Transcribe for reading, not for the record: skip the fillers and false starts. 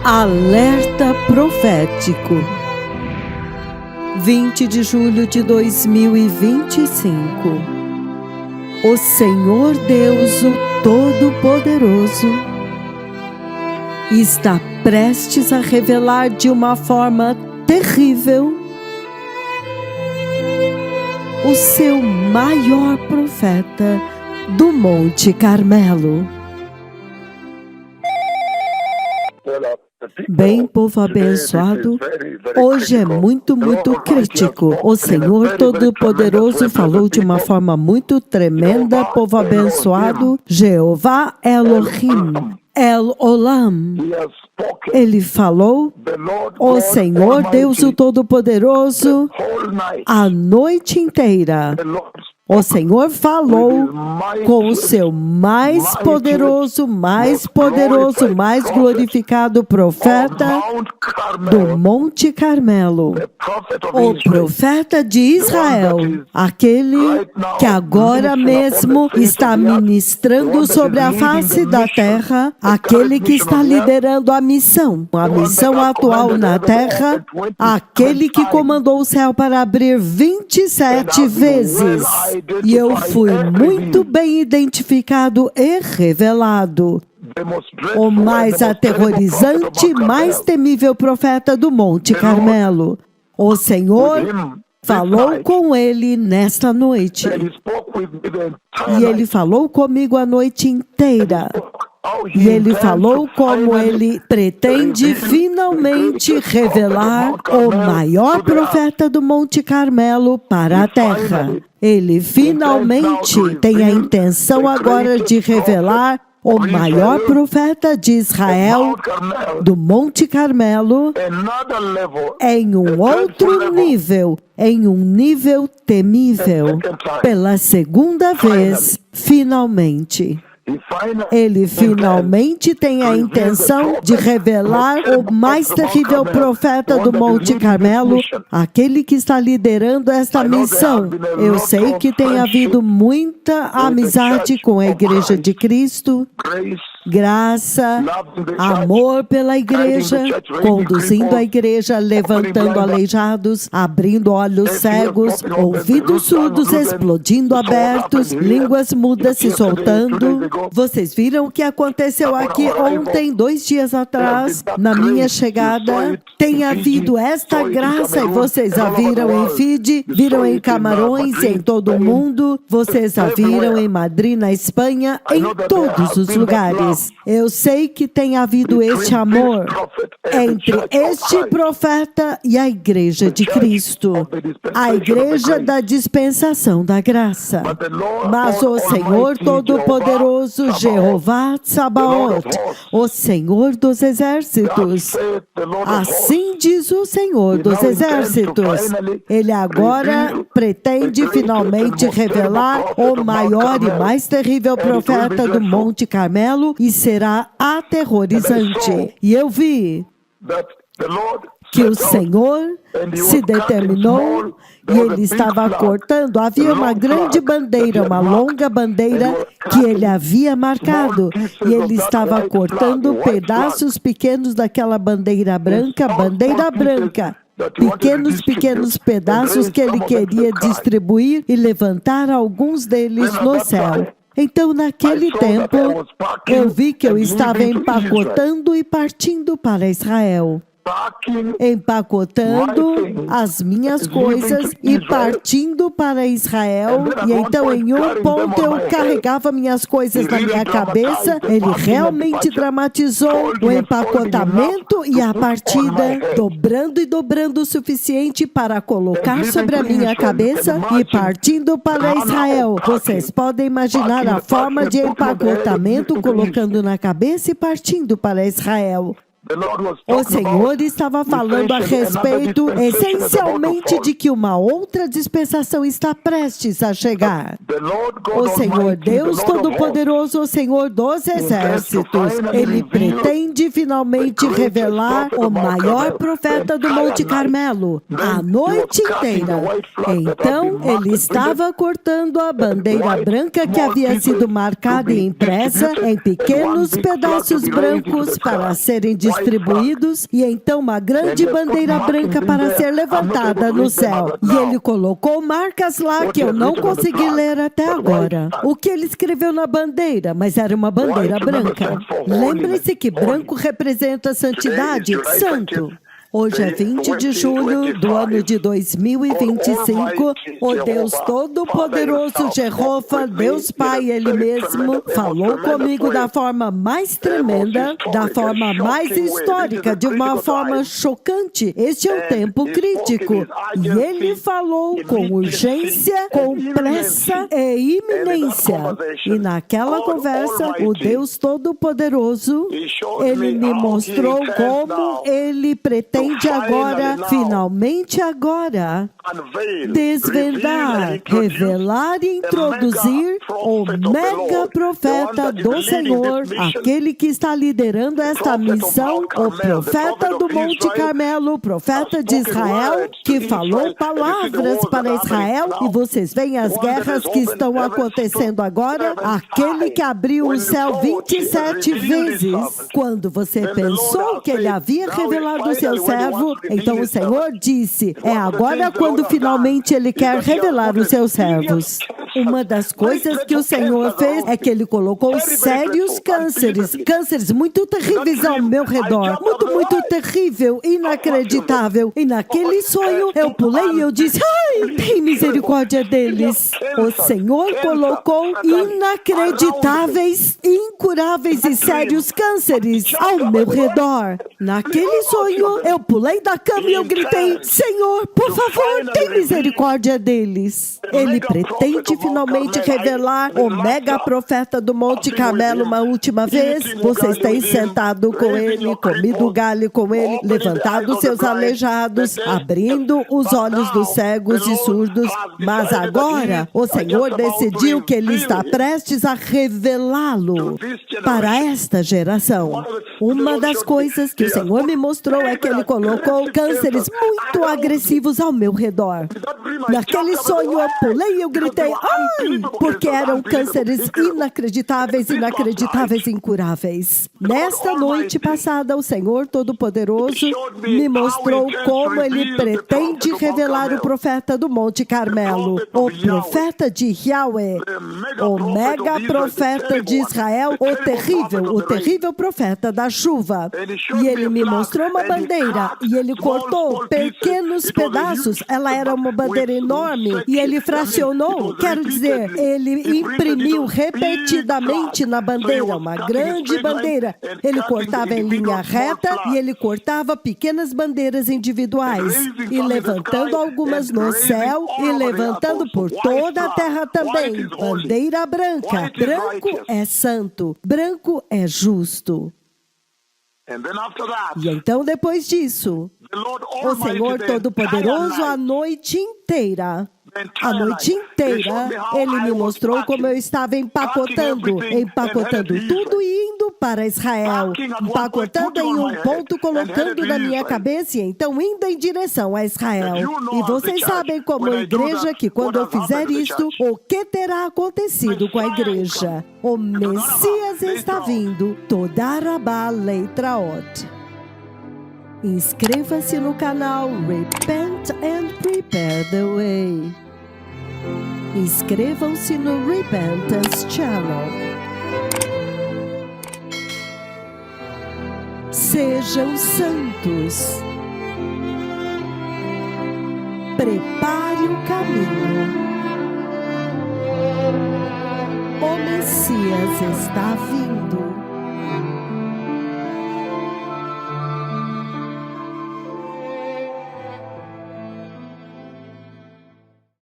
Alerta profético. 20 de julho de 2025. O Senhor Deus, o Todo-Poderoso, está prestes a revelar de uma forma terrível o seu maior profeta do Monte Carmelo. Bem, povo abençoado, hoje é muito crítico. O Senhor Todo-Poderoso falou de uma forma muito tremenda, povo abençoado. Jeová Elohim, El Olam. Ele falou, o Senhor Deus o Todo-Poderoso, a noite inteira. O Senhor falou com o seu mais poderoso, mais glorificado profeta do Monte Carmelo, o profeta de Israel, aquele que agora mesmo está ministrando sobre a face da terra, aquele que está liderando a missão atual na terra, aquele que comandou o céu para abrir 27 vezes. E eu fui muito bem identificado e revelado. O mais aterrorizante, mais temível profeta do Monte Carmelo. O Senhor falou com ele nesta noite. E ele falou comigo a noite inteira. E ele falou como ele pretende finalmente revelar o maior profeta do Monte Carmelo para a terra. Ele finalmente tem a intenção agora de revelar o maior profeta de Israel do Monte Carmelo em um outro nível, em um nível temível. Pela segunda vez, finalmente. Ele finalmente tem a intenção de revelar o mais terrível profeta do Monte Carmelo, aquele que está liderando esta missão. Eu sei que tem havido muita amizade com a Igreja de Cristo, graça, amor pela igreja, conduzindo a igreja, levantando aleijados, abrindo olhos cegos, ouvidos surdos explodindo abertos, línguas mudas se soltando. Vocês viram o que aconteceu aqui ontem, 2 dias atrás, na minha chegada? Tem havido esta graça e vocês a viram em Fiji, viram em Camarões e em todo o mundo, vocês a viram em Madrid, na Espanha, em todos os lugares. Eu sei que tem havido este amor entre este profeta e a Igreja de Cristo, a Igreja da dispensação da graça. Mas o Senhor Todo-Poderoso, Jeová Tsabaoth, o Senhor dos Exércitos, assim diz o Senhor dos Exércitos, ele agora pretende finalmente revelar o maior e mais terrível profeta do Monte Carmelo e será aterrorizante. E eu vi que o Senhor se determinou e ele estava cortando. Havia uma grande bandeira, uma longa bandeira que ele havia marcado. E ele estava cortando pedaços pequenos daquela bandeira branca, pequenos pedaços que ele queria distribuir e levantar alguns deles no céu. Então, naquele tempo, eu vi que eu estava empacotando e partindo para Israel. Empacotando as minhas coisas e partindo para Israel. E então, em um ponto, eu carregava minhas coisas na minha cabeça. Ele realmente dramatizou o empacotamento e a partida, dobrando e dobrando o suficiente para colocar sobre a minha cabeça e partindo para Israel. Vocês podem imaginar a forma de empacotamento, colocando na cabeça e partindo para Israel. O Senhor estava falando a respeito essencialmente de que uma outra dispensação está prestes a chegar. O Senhor Deus Todo-Poderoso, o Senhor dos Exércitos, ele pretende finalmente revelar o maior profeta do Monte Carmelo a noite inteira. Então, ele estava cortando a bandeira branca que havia sido marcada e impressa em pequenos pedaços brancos para serem distribuídos distribuídos, e então uma grande bandeira branca para ser levantada no céu. E ele colocou marcas lá que eu não consegui ler até agora. O que ele escreveu na bandeira? Mas era uma bandeira branca. Lembre-se que branco representa santidade, santo. Hoje é 20 de julho do ano de 2025. O Deus Todo-Poderoso, Jeová, Deus Pai, Ele mesmo, falou comigo da forma mais tremenda, da forma mais histórica, de uma forma chocante. Este é um tempo crítico. E Ele falou com urgência, com pressa e iminência. E naquela conversa, o Deus Todo-Poderoso, Ele me mostrou como Ele pretende agora, finalmente agora, desvendar, revelar e introduzir o mega profeta do Senhor, aquele que está liderando esta missão, o profeta do Monte Carmelo, o profeta de Israel, que falou palavras para Israel, e vocês veem as guerras que estão acontecendo agora, aquele que abriu o céu 27 vezes, quando você pensou que ele havia revelado o seu servo, então o Senhor disse, é agora quando finalmente Ele quer revelar os seus servos. Uma das coisas que o Senhor fez é que Ele colocou sérios cânceres muito terríveis ao meu redor, muito terrível, inacreditável. E naquele sonho eu pulei e eu disse, ai, tem misericórdia deles. O Senhor colocou inacreditáveis, incuráveis e sérios cânceres ao meu redor. Naquele sonho eu pulei da cama e eu gritei, Senhor, por favor, tem misericórdia deles. Ele pretende finalmente revelar o mega profeta do Monte Carmelo uma última vez. Vocês têm sentado com ele, comido galho com ele, levantado seus aleijados, abrindo os olhos dos cegos e surdos. Mas agora o Senhor decidiu que Ele está prestes a revelá-lo para esta geração. Uma das coisas que o Senhor me mostrou é que Ele colocou cânceres muito agressivos ao meu redor. Naquele sonho eu pulei e eu gritei, ai, porque eram cânceres inacreditáveis, incuráveis. Nesta noite passada, o Senhor Todo-Poderoso me mostrou como Ele pretende revelar o profeta do Monte Carmelo, o profeta de Yahweh, o mega profeta de Israel, o terrível profeta da chuva. E Ele me mostrou uma bandeira, e Ele cortou pequenos pedaços. Ela era uma bandeira enorme, e Ele fracionou, quero dizer, Ele imprimiu repetidamente na bandeira, uma grande bandeira. Ele cortava em linha reta, e Ele cortava pequenas bandeiras individuais, e levantando algumas no céu, e levantando por toda a terra também. Bandeira branca. Branco é santo, branco é justo. E então, depois disso, o Senhor Todo-Poderoso, a noite inteira, Ele me mostrou como eu estava empacotando tudo e indo para Israel, empacotando em um ponto, colocando na minha cabeça e então indo em direção a Israel. E vocês sabem como a igreja, que quando eu fizer isto, o que terá acontecido com a igreja? O Messias está vindo. Todarabá Leitraot. Inscreva-se no canal Repent and Prepare the Way. Inscrevam-se no Repentance Channel. Sejam santos. Prepare o caminho. O Messias está vindo.